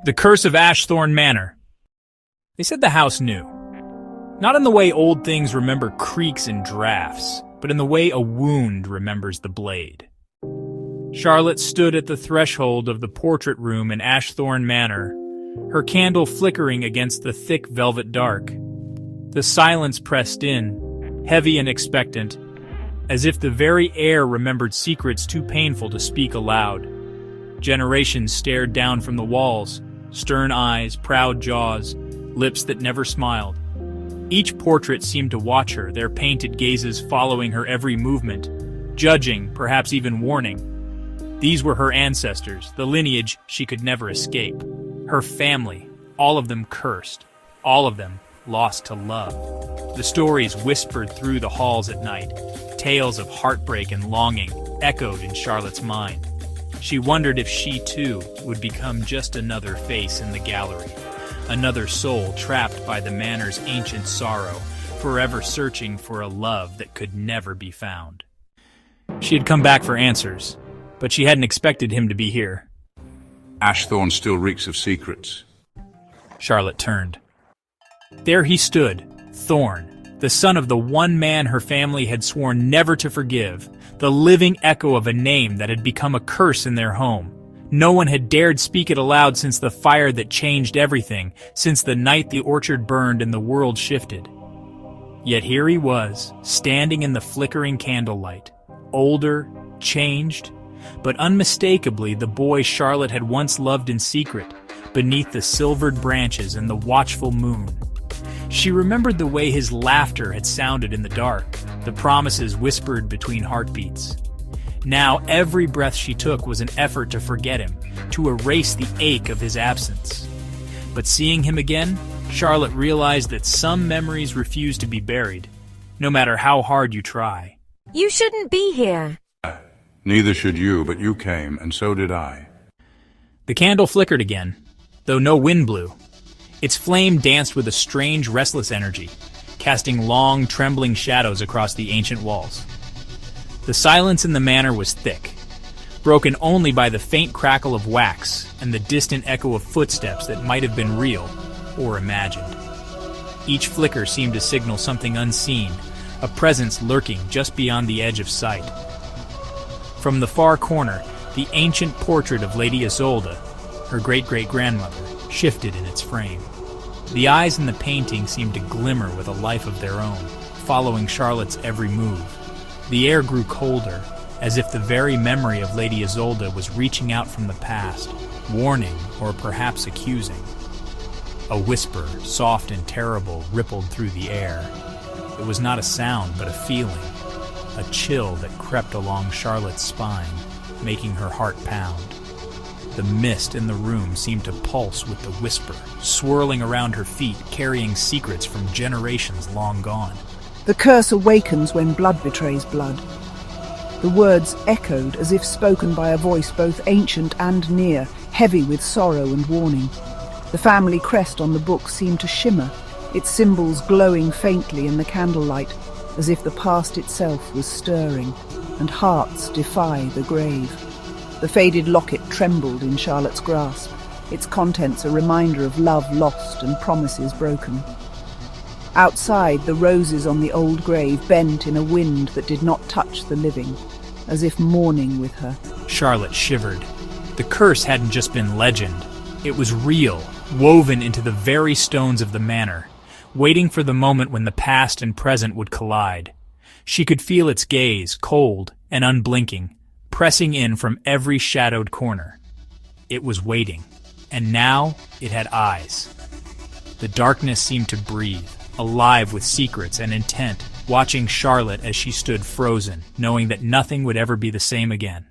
The Curse of Ashthorn Manor. They said the house knew. Not in the way old things remember creaks and drafts, but in the way a wound remembers the blade. Charlotte stood at the threshold of the portrait room in Ashthorn Manor, her candle flickering against the thick velvet dark. The silence pressed in, heavy and expectant, as if the very air remembered secrets too painful to speak aloud. Generations stared down from the walls, stern eyes, proud jaws, lips that never smiled. Each portrait seemed to watch her, their painted gazes following her every movement, judging, perhaps even warning. These were her ancestors, the lineage she could never escape. Her family, all of them cursed, all of them lost to love. The stories whispered through the halls at night, tales of heartbreak and longing echoed in Charlotte's mind. She wondered if she, too, would become just another face in the gallery, another soul trapped by the manor's ancient sorrow, forever searching for a love that could never be found. She had come back for answers, but she hadn't expected him to be here. Ashthorn still reeks of secrets. Charlotte turned. There he stood, Thorn, the son of the one man her family had sworn never to forgive, the living echo of a name that had become a curse in their home. No one had dared speak it aloud since the fire that changed everything, since the night the orchard burned and the world shifted. Yet here he was, standing in the flickering candlelight, older, changed, but unmistakably the boy Charlotte had once loved in secret, beneath the silvered branches and the watchful moon. She remembered the way his laughter had sounded in the dark, the promises whispered between heartbeats. Now every breath she took was an effort to forget him, to erase the ache of his absence. But seeing him again, Charlotte realized that some memories refuse to be buried, no matter how hard you try. You shouldn't be here. Neither should you, but you came, and so did I. The candle flickered again, though no wind blew. Its flame danced with a strange, restless energy, casting long, trembling shadows across the ancient walls. The silence in the manor was thick, broken only by the faint crackle of wax and the distant echo of footsteps that might have been real or imagined. Each flicker seemed to signal something unseen, a presence lurking just beyond the edge of sight. From the far corner, the ancient portrait of Lady Isolde, her great-great-grandmother, shifted in its frame. The eyes in the painting seemed to glimmer with a life of their own, following Charlotte's every move. The air grew colder, as if the very memory of Lady Isolde was reaching out from the past, warning or perhaps accusing. A whisper, soft and terrible, rippled through the air. It was not a sound, but a feeling, a chill that crept along Charlotte's spine, making her heart pound. The mist in the room seemed to pulse with the whisper, swirling around her feet, carrying secrets from generations long gone. The curse awakens when blood betrays blood. The words echoed as if spoken by a voice both ancient and near, heavy with sorrow and warning. The family crest on the book seemed to shimmer, its symbols glowing faintly in the candlelight, as if the past itself was stirring, and hearts defy the grave. The faded locket trembled in Charlotte's grasp, its contents a reminder of love lost and promises broken. Outside, the roses on the old grave bent in a wind that did not touch the living, as if mourning with her. Charlotte shivered. The curse hadn't just been legend. It was real, woven into the very stones of the manor, waiting for the moment when the past and present would collide. She could feel its gaze, cold and unblinking, pressing in from every shadowed corner. It was waiting, and now it had eyes. The darkness seemed to breathe, alive with secrets and intent, watching Charlotte as she stood frozen, knowing that nothing would ever be the same again.